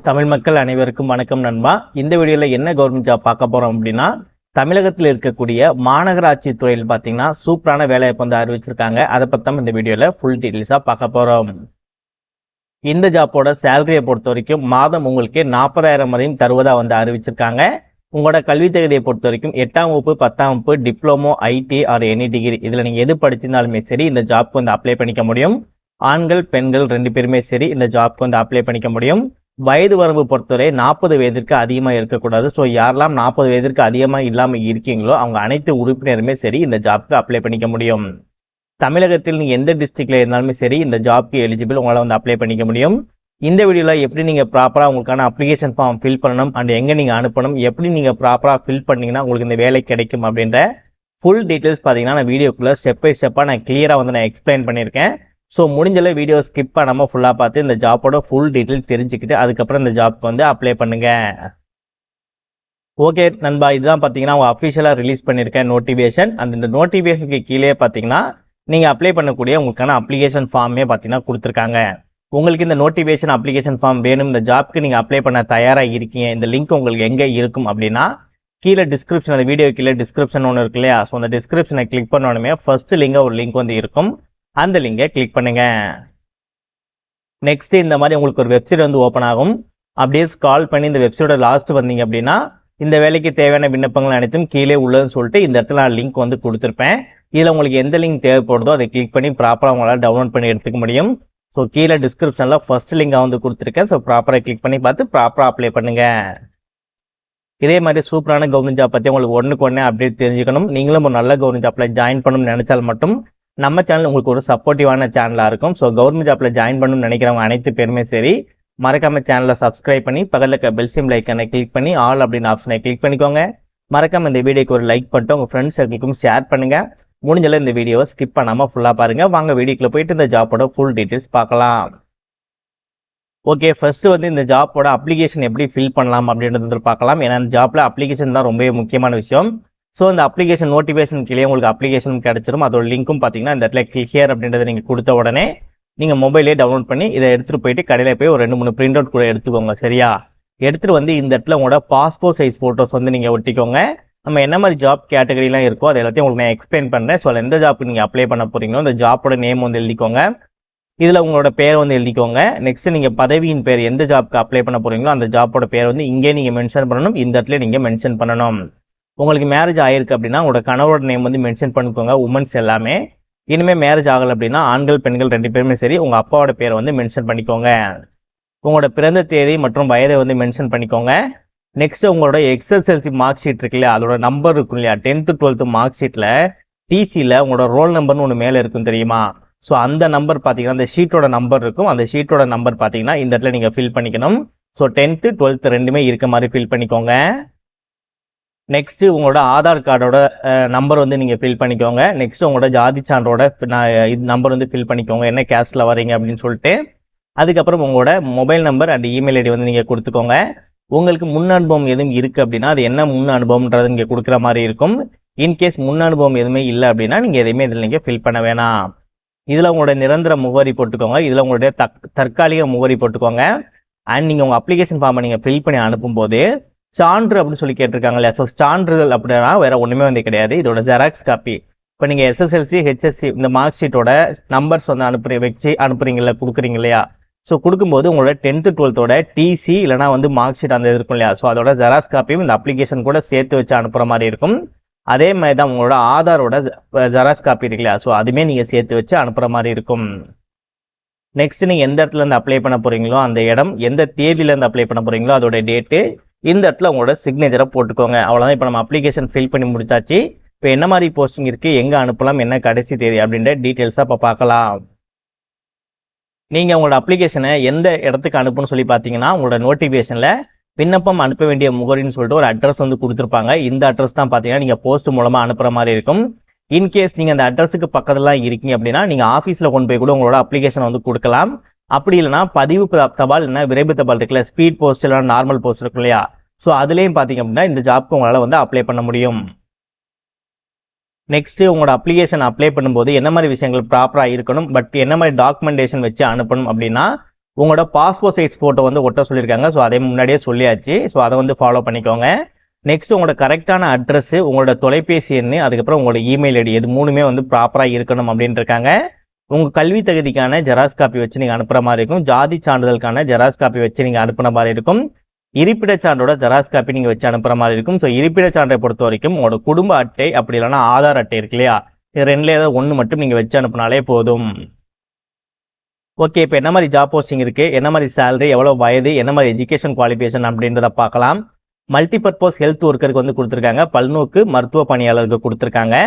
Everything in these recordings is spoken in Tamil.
தமிழ் மக்கள் அனைவருக்கும் வணக்கம் நண்பா. இந்த வீடியோவில் என்ன கவர்மெண்ட் ஜாப் பார்க்க போகிறோம் அப்படின்னா, தமிழகத்தில் இருக்கக்கூடிய மாநகராட்சி துறையில் பார்த்தீங்கன்னா சூப்பரான வேலைவாய்ப்பு வந்து அறிவிச்சிருக்காங்க. அதை பற்றி தான் இந்த வீடியோவில் ஃபுல் டீட்டெயில்ஸாக பார்க்க போகிறோம். இந்த ஜாப்போட சேலரியை பொறுத்த வரைக்கும் மாதம் உங்களுக்கு 40,000 வரையும் தருவதாக வந்து அறிவிச்சிருக்காங்க. உங்களோட கல்வி தகுதியை பொறுத்த வரைக்கும் 8ஆம் வகுப்பு 10ஆம் வகுப்பு diploma ID or any degree இதில் நீங்கள் எது படிச்சிருந்தாலுமே சரி இந்த ஜாப்க்கு வந்து அப்ளை பண்ணிக்க முடியும். ஆண்கள் பெண்கள் 2 பேருமே சரி இந்த ஜாப்க்கு வந்து அப்ளை பண்ணிக்க முடியும். வயது வரம்பு பொறுத்தவரை 40 வயதிற்கு அதிகமாக இருக்கக்கூடாது. ஸோ யாரெல்லாம் 40 வயதிற்கு அதிகமாக இல்லாமல் இருக்கீங்களோ அவங்க அனைத்து உறுப்பினருமே சரி இந்த ஜாப்க்கு அப்ளை பண்ணிக்க முடியும். தமிழகத்தில் நீங்கள் எந்த டிஸ்ட்ரிக்டில் இருந்தாலுமே சரி இந்த ஜாப்க்கு எலிஜிபிள் உங்களால் வந்து அப்ளை பண்ணிக்க முடியும். இந்த வீடியோவில் எப்படி நீங்கள் ப்ராப்பராக உங்களுக்கான அப்ளிகேஷன் ஃபார்ம் ஃபில் பண்ணணும் அண்ட் எங்கே நீங்கள் அனுப்பணும், எப்படி நீங்கள் ப்ராப்பராக ஃபில் பண்ணிங்கன்னா உங்களுக்கு இந்த வேலை கிடைக்கும் அப்படின்ற ஃபுல் டீட்டெயில்ஸ் பார்த்தீங்கன்னா நான் வீடியோக்குள்ளே ஸ்டெப் பை ஸ்டெப்பாக நான் கிளியராக வந்து நான் எக்ஸ்பிளைன் பண்ணியிருக்கேன். ஸோ முடிஞ்சளவு வீடியோ ஸ்கிப் பண்ணாமல் ஃபுல்லாக பார்த்து இந்த ஜாப்போட ஃபுல் டீட்டெயில் தெரிஞ்சுக்கிட்டு அதுக்கப்புறம் இந்த ஜாப்க்கு வந்து அப்ளை பண்ணுங்கள். ஓகே நண்பா, இதுதான் பார்த்தீங்கன்னா அவங்க அஃபிஷியலாக ரிலீஸ் பண்ணியிருக்கேன் நோட்டிஃபிகேஷன். அந்த இந்த நோட்டிஃபிகேஷனுக்கு கீழே பார்த்தீங்கன்னா நீங்கள் அப்ளை பண்ணக்கூடிய உங்களுக்கான அப்ளிகேஷன் ஃபார்மே பார்த்தீங்கன்னா கொடுத்துருக்காங்க. உங்களுக்கு இந்த நோட்டிஃபிகேஷன் அப்ளிகேஷன் ஃபார்ம் வேணும், இந்த ஜாப்க்கு நீங்கள் அப்ளை பண்ண தயாராக இருக்கீங்க, இந்த லிங்க் உங்களுக்கு எங்கே இருக்கும் அப்படின்னா கீழே டிஸ்கிரிப்ஷன், அந்த வீடியோ கீழே டிஸ்கிரிப்ஷன் ஒன்று இருக்கு இல்லையா, ஸோ அந்த டிஸ்கிரிப்ஷனை கிளிக் பண்ணோடனே ஃபர்ஸ்ட் லிங்காக ஒரு லிங்க் வந்து இருக்கும், அந்த லிங்கை கிளிக் பண்ணுங்க. நெக்ஸ்ட் இந்த மாதிரி உங்களுக்கு ஒரு வெப்சைட் வந்து ஓப்பன் ஆகும். அப்படியே ஸ்க்ரால் பண்ணி இந்த வெப்சைட்டோட லாஸ்ட் வந்தீங்க அப்படின்னா இந்த வேலைக்கு தேவையான விண்ணப்பங்கள் அனைத்தும் கீழே உள்ளதுன்னு சொல்லிட்டு இந்த இடத்துல நான் லிங்க் வந்து கொடுத்துருப்பேன். இதில் உங்களுக்கு எந்த லிங்க் தேவைப்படுதோ அதை கிளிக் பண்ணி ப்ராப்பராக உங்களால் டவுன்லோட் பண்ணி எடுத்துக்க முடியும். ஸோ கீழே டிஸ்கிரிப்ஷனில் ஃபர்ஸ்ட் லிங்காக வந்து கொடுத்துருக்கேன். ஸோ ப்ராப்பராக கிளிக் பண்ணி பார்த்து ப்ராப்பராக அப்ளை பண்ணுங்க. இதே மாதிரி சூப்பரான கவர்மெண்ட் ஜாப் பற்றி உங்களுக்கு ஒன்றுக்கு ஒன்றே அப்டேட் தெரிஞ்சுக்கணும், நீங்களும் ஒரு நல்ல கவர்மெண்ட் ஜாப்பில் ஜாயின் பண்ணணும்னு நினைச்சால் மட்டும் நம்ம சேனல் உங்களுக்கு ஒரு சப்போர்ட்டிவான சேனலாக இருக்கும். ஸோ கவர்மெண்ட் ஜாப்பில் ஜாயின் பண்ணணும்னு நினைக்கிறவங்க அனைத்து பேருமே சரி மறக்காம சேனலை சப்ஸ்கிரைப் பண்ணி பக்கத்தில் இருக்க பெல் சிம்பல் ஐக்கனை கிளிக் பண்ணி ஆல் அப்படின்னு ஆப்ஷனை கிளிக் பண்ணிக்கோங்க. மறக்காம இந்த வீடியோக்கு ஒரு லைக் பண்ணிட்டு உங்கள் ஃப்ரெண்ட்ஸ் சர்க்கிளுக்கும் ஷேர் பண்ணுங்க. முடிஞ்சளவு இந்த வீடியோவை ஸ்கிப் பண்ணாமல் ஃபுல்லாக பாருங்க. வாங்க வீடியோக்குள்ள போயிட்டு இந்த ஜாப்போட ஃபுல் டீட்டெயில்ஸ் பார்க்கலாம். ஓகே, ஃபர்ஸ்ட் வந்து இந்த ஜாப்போட அப்ளிகேஷன் எப்படி ஃபில் பண்ணலாம் அப்படின்றது பார்க்கலாம். ஏன்னா இந்த ஜாப்ல அப்ளிகேஷன் தான் ரொம்பவே முக்கியமான விஷயம். ஸோ இந்த அப்ளிகேஷன் நோட்டிஃபிகேஷன் கீழே உங்களுக்கு அப்ளிகேஷன் கிடைச்சிடும். அதோட லிங்க்கும் பார்த்தீங்கன்னா இந்த இடத்துல கிளிக் ஹியர் அப்படின்றத நீங்கள் கொடுத்த உடனே நீங்கள் மொபைலே டவுன்லோட் பண்ணி இதை எடுத்துகிட்டு போயிட்டு கடையில் போய் ஒரு 2-3 பிரிண்ட் அவுட் கூட எடுத்துக்கோங்க. சரியா, எடுத்துகிட்டு வந்து இந்த இடத்துல உங்களோட பாஸ்போர்ட் சைஸ் ஃபோட்டோஸ் வந்து நீங்கள் ஒட்டிக்கோங்க. நம்ம என்ன மாதிரி ஜாப் கேட்டகரிலாம் இருக்கோ அது எல்லாத்தையும் உங்களுக்கு நான் எக்ஸ்பிளைன் பண்ணுறேன். ஸோ எந்த ஜாப்புக்கு நீங்கள் அப்ளை பண்ண போகிறீங்களோ இந்த ஜாப்போட நேம் வந்து எழுதிக்கோங்க. இதில் உங்களோட பேர் வந்து எழுதிக்கோங்க. நெக்ஸ்ட் நீங்கள் பதவியின் பேர், எந்த ஜாப்க்கு அப்ளை பண்ண போகிறீங்களோ அந்த ஜாப்போட பேர் வந்து இங்கே நீங்கள் மென்ஷன் பண்ணணும், இந்த இடத்துல நீங்கள் மென்ஷன் பண்ணணும். உங்களுக்கு மேரேஜ் ஆயிருக்கு அப்படின்னா உங்களோட கணவரோட நேம் வந்து மென்ஷன் பண்ணிக்கோங்க, உமன்ஸ் எல்லாமே. இனிமேல் மேரேஜ் ஆகலை அப்படின்னா ஆண்கள் பெண்கள் 2 பேருமே சரி உங்கள் அப்பாவோட பேரை வந்து மென்ஷன் பண்ணிக்கோங்க. உங்களோட பிறந்த தேதி மற்றும் வயதை வந்து மென்ஷன் பண்ணிக்கோங்க. நெக்ஸ்ட் உங்களோட எஸ்எஸ்எல்சி மார்க் ஷீட் இருக்கு இல்லையா, அதோட நம்பர் இருக்கும் இல்லையா, 10th 12th மார்க் ஷீட்டில் டிசியில் உங்களோட ரோல் நம்பர்னு ஒன்று மேலே இருக்கும் தெரியுமா. ஸோ அந்த நம்பர் பார்த்தீங்கன்னா அந்த ஷீட்டோட நம்பர் இருக்கும், அந்த ஷீட்டோட நம்பர் பார்த்தீங்கன்னா இந்த இடத்துல நீங்கள் ஃபில் பண்ணிக்கணும். ஸோ 10th 12th ரெண்டுமே இருக்க மாதிரி ஃபில் பண்ணிக்கோங்க. நெக்ஸ்ட் உங்களோட ஆதார் கார்டோட நம்பர் வந்து நீங்கள் ஃபில் பண்ணிக்கோங்க. நெக்ஸ்ட் உங்களோட ஜாதி சான்றோட நம்பர் வந்து ஃபில் பண்ணிக்கோங்க, என்ன கேஸ்டில் வரீங்க அப்படின்னு சொல்லிட்டு. அதுக்கப்புறம் உங்களோட mobile number and email ID வந்து நீங்கள் கொடுத்துக்கோங்க. உங்களுக்கு முன் அனுபவம் எதுவும் இருக்குது அப்படின்னா அது என்ன முன் அனுபவம்ன்றது நீங்கள் கொடுக்குற மாதிரி இருக்கும். இன்கேஸ் முன் அனுபவம் எதுவுமே இல்லை அப்படின்னா நீங்கள் எதுவுமே இதில் நீங்கள் ஃபில் பண்ண வேணாம். இதில் உங்களோட நிரந்தர முகவரி போட்டுக்கோங்க, இதில் உங்களுடைய தற்காலிக முகவரி போட்டுக்கோங்க. அண்ட் நீங்கள் உங்கள் அப்ளிகேஷன் ஃபார்மை நீங்கள் ஃபில் பண்ணி அனுப்பும்போது சான்று அப்படின்னு சொல்லி கேட்டிருக்காங்க இல்லையா, ஸோ சான்றிதழ் அப்படின்னா வேற ஒன்றுமே வந்து கிடையாது, இதோட ஜெராக்ஸ் காப்பி. இப்போ நீங்கள் எஸ்எஸ்எல்சி ஹெச்எஸ்சி இந்த மார்க் ஷீட்டோட நம்பர்ஸ் வந்து வச்சு அனுப்புறீங்களா, கொடுக்குறீங்க இல்லையா. ஸோ கொடுக்கும்போது உங்களோட 10th 12th டிசி இல்லைனா வந்து மார்க் ஷீட் அந்த இருக்கும் இல்லையா, ஸோ அதோட ஜெராக்ஸ் காப்பியும் இந்த அப்ளிகேஷன் கூட சேர்த்து வச்சு அனுப்புகிற மாதிரி இருக்கும். அதே மாதிரி தான் உங்களோட ஆதாரோட ஜெராக்ஸ் காப்பி இருக்கு இல்லையா, ஸோ அதுவுமே நீங்கள் சேர்த்து வச்சு அனுப்புகிற மாதிரி இருக்கும். நெக்ஸ்ட் நீங்கள் எந்த இடத்துலேருந்து அப்ளை பண்ண போகிறீங்களோ அந்த இடம், எந்த தேதியிலேருந்து அப்ளை பண்ண போகிறீங்களோ அதோட டேட்டு, இந்த இடத்துல உங்களோட சிக்னேச்சரை போட்டுக்கோங்க. அவ்வளோதான். இப்போ நம்ம அப்ளிகேஷன் ஃபில் பண்ணி முடிச்சாச்சு. இப்போ என்ன மாதிரி போஸ்டிங் இருக்குது, எங்கே அனுப்பலாம், என்ன கடைசி தேதி அப்படின்ற டீட்டெயில்ஸாக இப்போ பார்க்கலாம். நீங்கள் உங்களோட அப்ளிகேஷனை எந்த இடத்துக்கு அனுப்புன்னு சொல்லி பார்த்தீங்கன்னா உங்களோட நோட்டிஃபிகேஷனில் விண்ணப்பம் அனுப்ப வேண்டிய முகவரின்னு சொல்லிட்டு ஒரு அட்ரஸ் வந்து கொடுத்துருப்பாங்க. இந்த அட்ரஸ் தான் பார்த்தீங்கன்னா நீங்கள் போஸ்ட் மூலமாக அனுப்புகிற மாதிரி இருக்கும். இன்கேஸ் நீங்கள் அந்த அட்ரஸுக்கு பக்கத்தில் இருக்கீங்க அப்படின்னா நீங்கள் ஆஃபீஸில் கொண்டு போய் கூட உங்களோட அப்ளிகேஷனை வந்து கொடுக்கலாம். அப்படி இல்லைனா பதிவு தபால் இல்லைனா விரைவு தபால் இருக்குல்ல, ஸ்பீட் போஸ்ட் இல்லைனா நார்மல் போஸ்ட் இருக்கும் இல்லையா, ஸோ அதுலேயும் பார்த்தீங்க அப்படின்னா இந்த ஜாப்க்கு உங்களால் வந்து அப்ளை பண்ண முடியும். நெக்ஸ்ட் உங்களோட அப்ளிகேஷன் அப்ளை பண்ணும்போது என்ன மாதிரி விஷயங்கள் ப்ராப்பராக இருக்கணும், பட் என்ன மாதிரி டாக்குமெண்டேஷன் வச்சு அனுப்பணும் அப்படின்னா உங்களோட பாஸ்போர்ட் சைஸ் ஃபோட்டோ வந்து ஒட்ட சொல்லியிருக்காங்க. ஸோ அதே முன்னாடியே சொல்லியாச்சு. ஸோ அதை வந்து ஃபாலோ பண்ணிக்கோங்க. நெக்ஸ்ட் உங்களோட கரெக்டான அட்ரஸ், உங்களோட தொலைபேசி எண், அதுக்கப்புறம் உங்களோட இமெயில் ஐடி இது மூணுமே வந்து ப்ராப்பராக இருக்கணும் அப்படின்னு இருக்காங்க. உங்கள் கல்வி தகுதிக்கான ஜெராக்ஸ் காப்பி வச்சு நீங்கள் அனுப்புகிற மாதிரி இருக்கும். ஜாதி சான்றிதழுக்கான ஜெராக்ஸ் காப்பி வச்சு நீங்கள் அனுப்புகிற மாதிரி இருக்கும். இருப்பிடச் சான்றோட ஜெராக்ஸ் காப்பி நீங்கள் வச்சு அனுப்புகிற மாதிரி இருக்கும். ஸோ இருப்பிடச் சான்றை பொறுத்த வரைக்கும் உங்களோட குடும்ப அட்டை அப்படி இல்லைன்னா ஆதார் அட்டை இருக்கு இல்லையா, இது ரெண்டுல ஏதாவது ஒன்று மட்டும் நீங்கள் வச்சு அனுப்புனாலே போதும். ஓகே, இப்போ என்ன மாதிரி ஜாப் போஸ்டிங் இருக்குது, என்ன மாதிரி சேலரி, எவ்வளோ வயது, என்ன மாதிரி எஜுகேஷன் குவாலிஃபிகேஷன் அப்படின்றத பார்க்கலாம். மல்டிபர்பஸ் ஹெல்த் ஒர்க்கருக்கு வந்து கொடுத்துருக்காங்க. பல்நோக்கு மருத்துவ பணியாளருக்கு கொடுத்துருக்காங்க.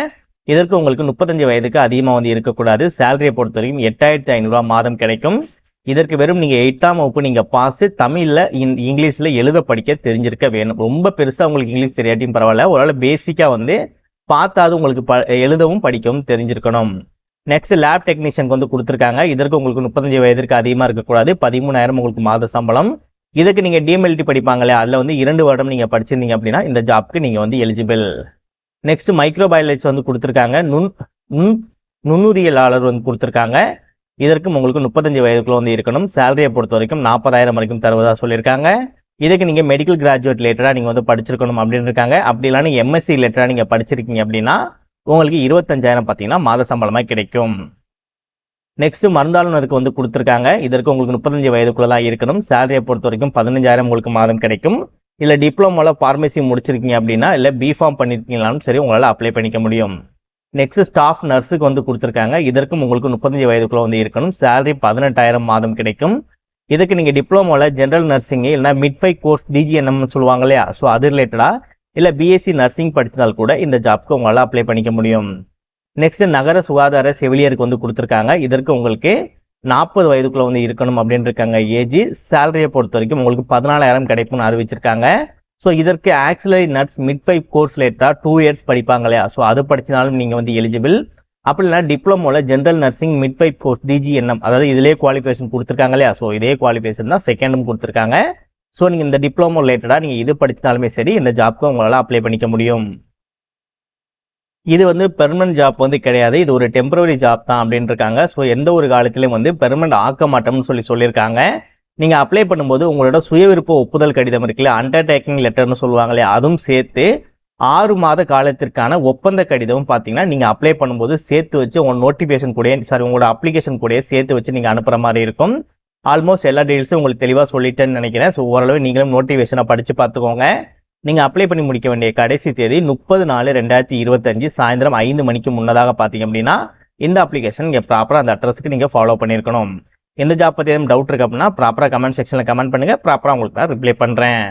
இதற்கு உங்களுக்கு 35 வயதுக்கு அதிகமாக வந்து இருக்கக்கூடாது. சேலரியை பொறுத்த வரைக்கும் 8500 மாதம் கிடைக்கும். இதற்கு வெறும் நீங்கள் 8ஆம் வகுப்பு நீங்கள் பாஸ், தமிழில் இங்கிலீஷில் எழுத படிக்க தெரிஞ்சிருக்க வேணும். ரொம்ப பெருசாக உங்களுக்கு இங்கிலீஷ் தெரியாட்டியும் பரவாயில்ல, ஒரு பேசிக்காக வந்து பார்த்தாது உங்களுக்கு எழுதவும் படிக்கவும் தெரிஞ்சிருக்கணும். நெக்ஸ்ட் லேப் டெக்னீஷியனுக்கு வந்து கொடுத்துருக்காங்க. இதற்கு உங்களுக்கு 35 வயதிற்கு அதிகமாக இருக்கக்கூடாது. 13,000 உங்களுக்கு மாத சம்பளம். இதுக்கு நீங்கள் டிஎம்எல்டி படிப்பாங்களே, அதில் வந்து 2 வருடம் நீங்கள் படிச்சிருந்தீங்க அப்படின்னா இந்த ஜாப்க்கு நீங்கள் வந்து எலிஜிபிள். நெக்ஸ்ட் மைக்ரோபயாலஜி வந்து கொடுத்துருக்காங்க. நுண்ணுயிரியலாளர் வந்து கொடுத்துருக்காங்க. இதற்கும் உங்களுக்கு 35 வயதுக்குள்ள வந்து இருக்கணும். சேலரியை பொறுத்த வரைக்கும் 40,000 வரைக்கும் தருவதாக சொல்லியிருக்காங்க. இதுக்கு நீங்கள் மெடிக்கல் கிராஜுவேட் ரிலேட்டடாக நீங்கள் வந்து படிச்சிருக்கணும் அப்படின்னு இருக்காங்க. அப்படி இல்லைன்னா எம்எஸ்சி ரிலேட்டடாக நீங்கள் படிச்சிருக்கீங்க அப்படின்னா உங்களுக்கு 25,000 பார்த்தீங்கன்னா மாத சம்பளமாக கிடைக்கும். நெக்ஸ்ட் மருந்தாளுநருக்கு வந்து கொடுத்துருக்காங்க. இதற்கு உங்களுக்கு 35 வயதுக்குள்ள தான் இருக்கணும். சேலரியை பொறுத்த வரைக்கும் 15,000 உங்களுக்கு மாதம் கிடைக்கும். இல்லை டிப்ளமோவில் ஃபார்மசி முடிச்சிருக்கீங்க அப்படின்னா இல்லை பிஃபார்ம் பண்ணியிருக்கீங்களாலும் சரி உங்களால் அப்ளை பண்ணிக்க முடியும். நெக்ஸ்ட் ஸ்டாஃப் நர்ஸுக்கு வந்து கொடுத்துருக்காங்க. இதற்கும் உங்களுக்கு 35 வயதுக்குள்ள வந்து இருக்கணும். சேலரி 18,000 மாதம் கிடைக்கும். இதுக்கு நீங்கள் டிப்ளமோவில் ஜென்ரல் நர்சிங் இல்லைனா மிட்ஃபை கோர்ஸ் டிஜிஎன்எம் சொல்லுவாங்க இல்லையா, ஸோ அது ரிலேட்டடாக இல்லை பிஎஸ்சி நர்சிங் படித்தால் கூட இந்த ஜாப்க்கு உங்களால் அப்ளை பண்ணிக்க முடியும். நெக்ஸ்ட் நகர சுகாதார செவிலியருக்கு வந்து கொடுத்துருக்காங்க. இதற்கு உங்களுக்கு 40 வயதுக்குள்ள வந்து இருக்கணும் அப்படின்னு இருக்காங்க ஏஜ். சேலரியை பொறுத்த வரைக்கும் உங்களுக்கு 14,000 கிடைக்கும்னு அறிவிச்சிருக்காங்க. ஸோ இதற்கு ஆக்சிலரி நர்ஸ் மிட்ஃபை கோர்ஸ் ரிலேட்டடாக 2 இயர்ஸ் படிப்பாங்க இல்லையா, ஸோ அது படிச்சினாலும் நீங்கள் வந்து எலிஜிபிள். அப்படி இல்லைனா டிப்ளமோவில் ஜென்ரல் நர்சிங் மிட்ஃபை கோர்ஸ் டிஜிஎன்எம், அதாவது இதிலே குவாலிஃபிகேஷன் கொடுத்துருக்காங்க இல்லையா, ஸோ இதே குவாலிஃபிகேஷன் தான் செகண்டும் கொடுத்துருக்காங்க. ஸோ நீங்கள் இந்த டிப்ளமோ ரிலேட்டடாக நீங்கள் இது படிச்சினாலுமே சரி இந்த ஜாப்க்கு உங்களால் அப்ளை பண்ணிக்க முடியும். இது வந்து பெர்மனன்ட் ஜாப் வந்து கிடையாது, இது ஒரு டெம்பரரி ஜாப் தான் அப்படின்னு இருக்காங்க. ஸோ எந்த ஒரு காலத்திலையும் வந்து பெர்மனன்ட் ஆக்க மாட்டோம்னு சொல்லியிருக்காங்க. நீங்கள் அப்ளை பண்ணும்போது உங்களோட சுயவிருப்ப ஒப்புதல் கடிதம் இருக்குல்ல, அண்டர்டேக்கிங் லெட்டர்னு சொல்லுவாங்களே, அதுவும் சேர்த்து 6 மாத காலத்திற்கான ஒப்பந்த கடிதமும் பார்த்தீங்கன்னா நீங்கள் அப்ளை பண்ணும்போது சேர்த்து வச்சு உங்கள் நோட்டிஃபிகேஷன் கூட உங்களோட அப்ளிகேஷன் கூட சேர்த்து வச்சு நீங்கள் அனுப்புகிற மாதிரி இருக்கும். ஆல்மோஸ்ட் எல்லா டீட்டெயில்ஸும் உங்களுக்கு தெளிவாக சொல்லிட்டேன்னு நினைக்கிறேன். ஸோ ஓரளவு நீங்களும் நோட்டிஃபிகேஷனை படித்து பார்த்துக்கோங்க. நீங்கள் அப்ளை பண்ணி முடிக்க வேண்டிய கடைசி தேதி 30/4/2025 சாயந்தரம் 5 மணிக்கு முன்னதாக பார்த்தீங்க அப்படின்னா இந்த அப்ளிகேஷன் நீங்கள் ப்ராப்பராக அந்த அட்ரஸுக்கு நீங்கள் ஃபாலோ பண்ணியிருக்கணும். எந்த ஜாப் பற்றி எதுவும் டவுட் இருக்கு அப்படின்னா ப்ராப்பராக கமெண்ட் செக்ஷனில் கமெண்ட் பண்ணுங்கள், ப்ராப்பராக உங்களுக்கு நான் ரிப்ளை பண்ணுறேன்.